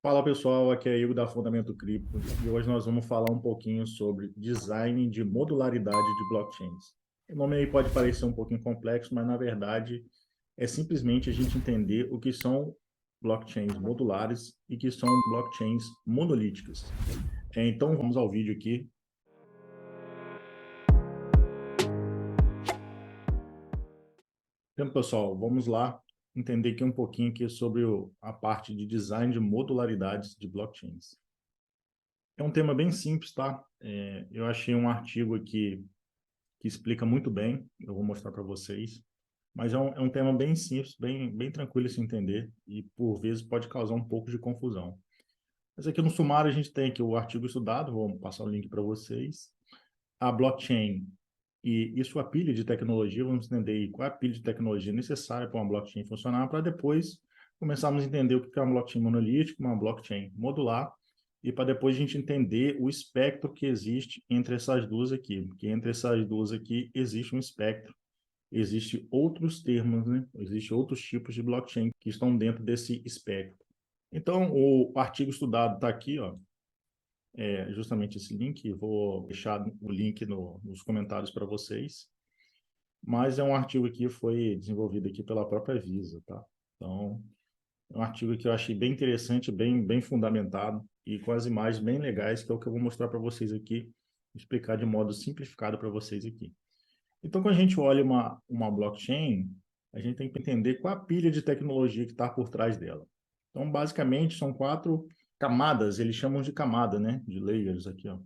Fala pessoal, aqui é Igor da Fundamento Cripto e hoje nós vamos falar um pouquinho sobre design de modularidade de blockchains. O nome aí pode parecer um pouquinho complexo, mas na verdade é simplesmente a gente entender o que são blockchains modulares e que são blockchains monolíticas. Então vamos ao vídeo aqui. Então pessoal, vamos lá entender aqui um pouquinho aqui sobre a parte de design de modularidades de blockchains. É um tema bem simples, tá? Eu achei um artigo aqui que explica muito bem, eu vou mostrar para vocês, mas é um tema bem simples, bem tranquilo de se entender e, por vezes, pode causar um pouco de confusão. Mas aqui no sumário a gente tem aqui o artigo estudado, vou passar o link para vocês, a blockchain e sua pilha de tecnologia, vamos entender aí qual é a pilha de tecnologia necessária para uma blockchain funcionar, para depois começarmos a entender o que é uma blockchain monolítica, uma blockchain modular, e para depois a gente entender o espectro que existe entre essas duas aqui, porque entre essas duas aqui existe um espectro, existe outros termos, né? Existem outros tipos de blockchain que estão dentro desse espectro. Então, o artigo estudado está aqui, ó, justamente esse link, vou deixar o link nos comentários para vocês, mas é um artigo que foi desenvolvido aqui pela própria Visa, tá? Então, é um artigo que eu achei bem interessante, bem fundamentado e com as imagens bem legais, que é o que eu vou mostrar para vocês aqui, explicar de modo simplificado para vocês aqui. Então, quando a gente olha uma blockchain, a gente tem que entender qual a pilha de tecnologia que está por trás dela. Então, basicamente, são 4 camadas, eles chamam de camada, né? De layers aqui, ó.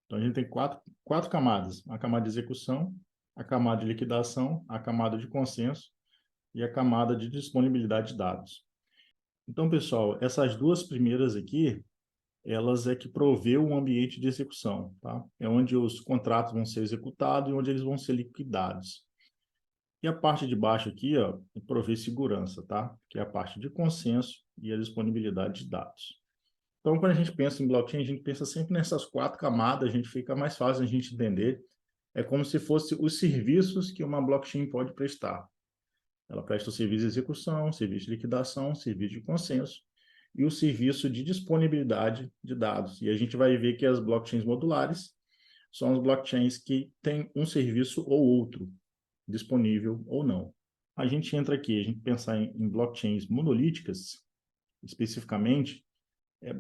Então, a gente tem quatro camadas. A camada de execução, a camada de liquidação, a camada de consenso e a camada de disponibilidade de dados. Então, pessoal, essas duas primeiras aqui, elas é que provê um ambiente de execução, tá? É onde os contratos vão ser executados e onde eles vão ser liquidados. E a parte de baixo aqui, ó, provê segurança, tá? Que é a parte de consenso e a disponibilidade de dados. Então, quando a gente pensa em blockchain, a gente pensa sempre nessas 4 camadas, a gente fica mais fácil a gente entender. É como se fosse os serviços que uma blockchain pode prestar. Ela presta o serviço de execução, serviço de liquidação, serviço de consenso e o serviço de disponibilidade de dados. E a gente vai ver que as blockchains modulares são as blockchains que têm um serviço ou outro disponível ou não. A gente entra aqui, a gente pensar em blockchains monolíticas, especificamente, é,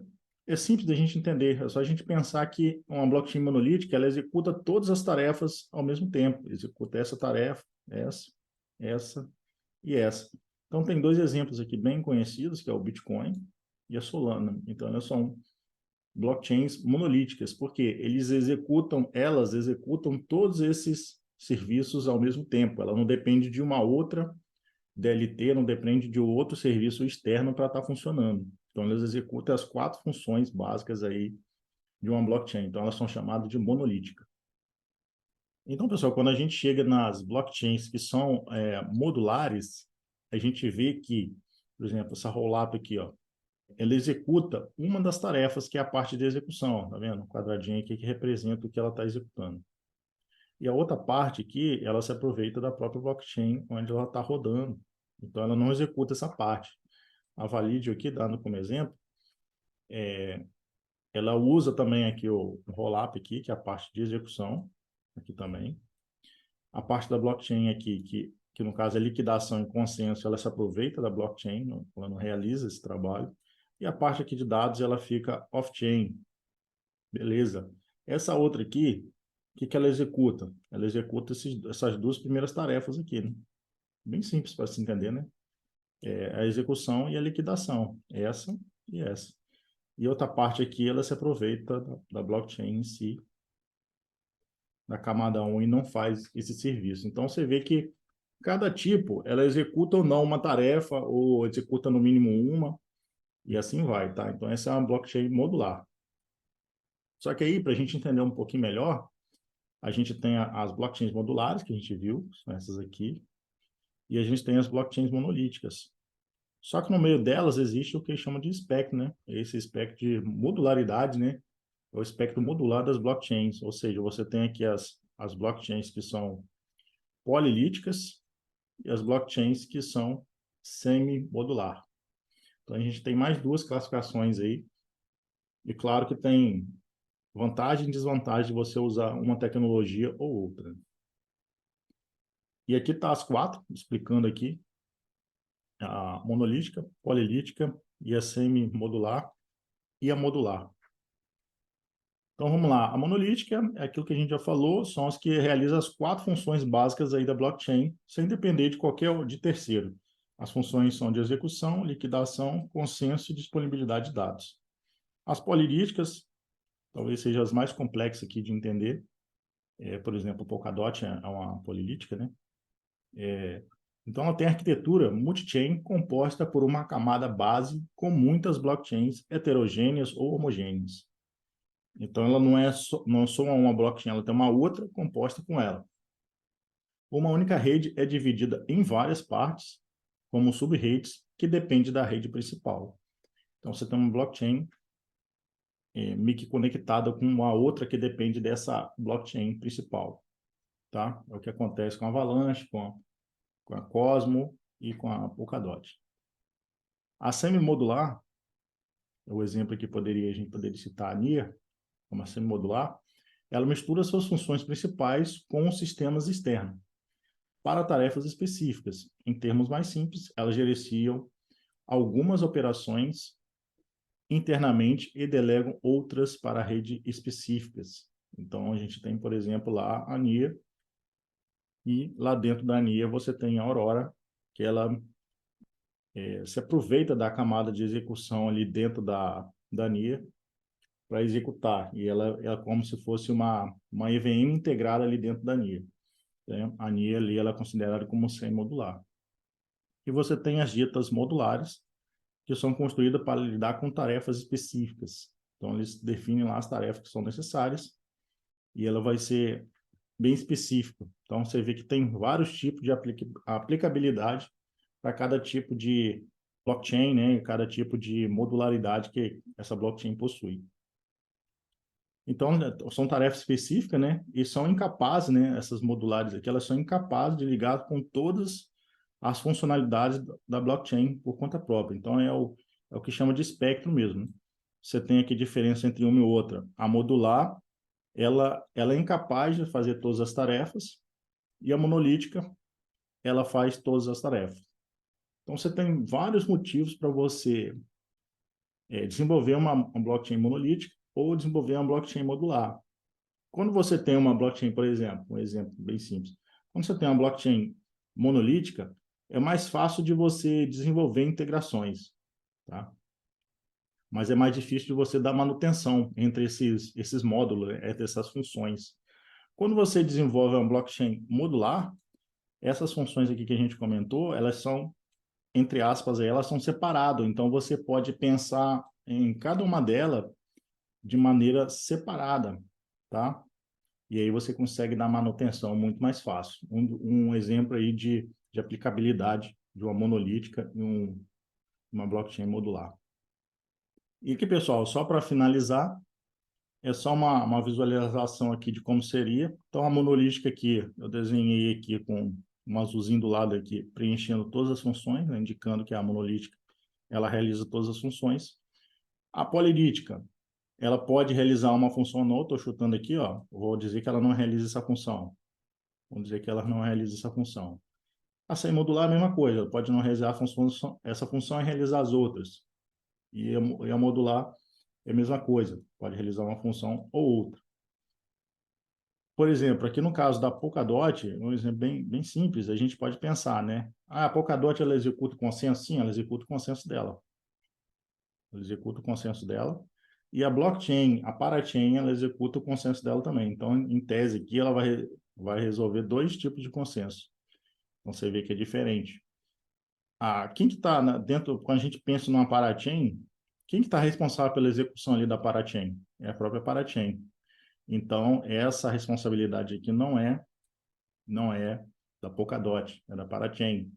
é simples da gente entender. É só a gente pensar que uma blockchain monolítica, ela executa todas as tarefas ao mesmo tempo. Executa essa tarefa, essa e essa. Então, tem 2 exemplos aqui bem conhecidos, que é o Bitcoin e a Solana. Então, elas são blockchains monolíticas, porque elas executam todos esses serviços ao mesmo tempo. Ela não depende de uma outra DLT, não depende de outro serviço externo para estar funcionando. Então, elas executam as 4 funções básicas aí de uma blockchain. Então, elas são chamadas de monolítica. Então, pessoal, quando a gente chega nas blockchains que são modulares, a gente vê que, por exemplo, essa rollup aqui, ó, ela executa uma das tarefas que é a parte de execução, ó, tá vendo? O quadradinho aqui que representa o que ela está executando. E a outra parte aqui, ela se aproveita da própria blockchain onde ela está rodando. Então, ela não executa essa parte. A Validio aqui, dando como exemplo, ela usa também aqui o rollup aqui, que é a parte de execução, aqui também. A parte da blockchain aqui, que no caso é liquidação e consenso, ela se aproveita da blockchain, ela não realiza esse trabalho. E a parte aqui de dados, ela fica off-chain. Beleza. Essa outra aqui, o que ela executa? Ela executa essas 2 primeiras tarefas aqui, né? Bem simples para se entender, né? É a execução e a liquidação. Essa e essa. E outra parte aqui, ela se aproveita da blockchain em si, da camada 1 e não faz esse serviço. Então, você vê que cada tipo, ela executa ou não uma tarefa, ou executa no mínimo uma, e assim vai, tá? Então, essa é uma blockchain modular. Só que aí, para a gente entender um pouquinho melhor, a gente tem as blockchains modulares, que a gente viu, são essas aqui, e a gente tem as blockchains monolíticas. Só que no meio delas existe o que eles chamam de espectro, né? Esse espectro de modularidade, né? É o espectro modular das blockchains, ou seja, você tem aqui as blockchains que são polilíticas e as blockchains que são semi-modular. Então, a gente tem mais duas classificações aí. E claro que tem vantagem e desvantagem de você usar uma tecnologia ou outra. E aqui está as quatro, explicando aqui. A monolítica, polilítica e a semi-modular e a modular. Então, vamos lá. A monolítica é aquilo que a gente já falou, são as que realizam as quatro funções básicas aí da blockchain, sem depender de qualquer de terceiro. As funções são de execução, liquidação, consenso e disponibilidade de dados. As polilíticas, talvez sejam as mais complexas aqui de entender. Por exemplo, o Polkadot é uma polilítica, né? Então, ela tem arquitetura multi-chain composta por uma camada base com muitas blockchains heterogêneas ou homogêneas. Então, ela não é só uma blockchain, ela tem uma outra composta com ela. Uma única rede é dividida em várias partes, como sub-redes, que depende da rede principal. Então, você tem uma blockchain meio que conectada com uma outra que depende dessa blockchain principal. Tá? É o que acontece com a Avalanche, com a Cosmo e com a Polkadot. A semi-modular, é o exemplo que a gente poderia citar a NIA, uma semi-modular, ela mistura suas funções principais com os sistemas externos, para tarefas específicas. Em termos mais simples, elas gerenciam algumas operações internamente e delegam outras para redes específicas. Então, a gente tem, por exemplo, lá a NIA, e lá dentro da NIA você tem a Aurora, que ela se aproveita da camada de execução ali dentro da NIA para executar. E ela é como se fosse uma EVM integrada ali dentro da NIA. Né? A NIA ali ela é considerada como semi-modular. E você tem as ditas modulares, que são construídas para lidar com tarefas específicas. Então, eles definem lá as tarefas que são necessárias e ela vai ser bem específica. Então, você vê que tem vários tipos de aplicabilidade para cada tipo de blockchain, né? Cada tipo de modularidade que essa blockchain possui. Então, são tarefas específicas, né? E são incapazes, né? Essas modulares aqui, elas são incapazes de ligar com todas as funcionalidades da blockchain por conta própria. Então, é o que chama de espectro mesmo. Né? Você tem aqui diferença entre uma e outra. A modular, ela é incapaz de fazer todas as tarefas, e a monolítica, ela faz todas as tarefas. Então, você tem vários motivos para você desenvolver uma blockchain monolítica ou desenvolver uma blockchain modular. Quando você tem uma blockchain, por exemplo, um exemplo bem simples, quando você tem uma blockchain monolítica, é mais fácil de você desenvolver integrações, tá? Mas é mais difícil de você dar manutenção entre esses módulos, entre essas funções. Quando você desenvolve uma blockchain modular, essas funções aqui que a gente comentou, elas são, entre aspas, elas são separadas. Então, você pode pensar em cada uma delas de maneira separada, tá? E aí você consegue dar manutenção muito mais fácil. Um exemplo aí de aplicabilidade de uma monolítica em uma blockchain modular. E aqui, pessoal, só para finalizar, é só uma visualização aqui de como seria. Então, a monolítica aqui, eu desenhei aqui com um azulzinho do lado aqui, preenchendo todas as funções, né, indicando que a monolítica, ela realiza todas as funções. A polilítica, ela pode realizar uma função ou não, estou chutando aqui, ó, vou dizer que ela não realiza essa função. Vamos dizer que ela não realiza essa função. A semi-modular é a mesma coisa, ela pode não realizar essa função e realizar as outras. E a modular é a mesma coisa, pode realizar uma função ou outra. Por exemplo, aqui no caso da Polkadot, um exemplo bem simples, a gente pode pensar, né? A Polkadot, ela executa o consenso? Sim, ela executa o consenso dela. Ela executa o consenso dela. E a blockchain, a parachain, ela executa o consenso dela também. Então, em tese aqui, ela vai resolver dois tipos de consenso. Então, você vê que é diferente. Quem que está dentro, quando a gente pensa numa parachain, quem que está responsável pela execução ali da parachain? É a própria parachain. Então, essa responsabilidade aqui não é da Polkadot, é da parachain.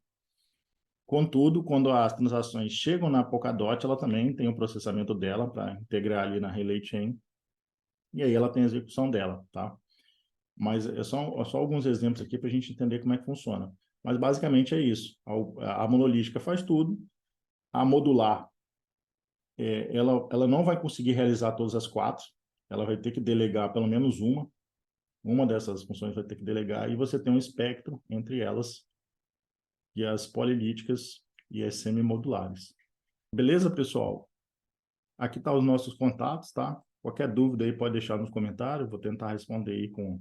Contudo, quando as transações chegam na Polkadot, ela também tem o processamento dela para integrar ali na Relay Chain, e aí ela tem a execução dela, tá? Mas só alguns exemplos aqui para a gente entender como é que funciona. Mas basicamente é isso. A monolítica faz tudo, a modular ela não vai conseguir realizar todas as 4, ela vai ter que delegar pelo menos uma dessas funções vai ter que delegar, e você tem um espectro entre elas, e as polilíticas e as semimodulares. Beleza, pessoal? Aqui tá os nossos contatos, tá? Qualquer dúvida aí pode deixar nos comentários, vou tentar responder aí com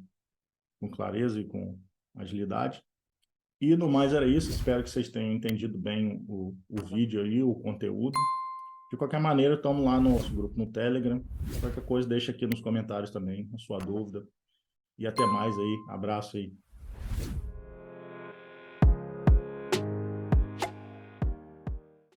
clareza e com agilidade. E no mais era isso, espero que vocês tenham entendido bem o vídeo aí, o conteúdo. De qualquer maneira, estamos lá no nosso grupo no Telegram. Qualquer coisa, deixa aqui nos comentários também a sua dúvida. E até mais aí. Abraço aí.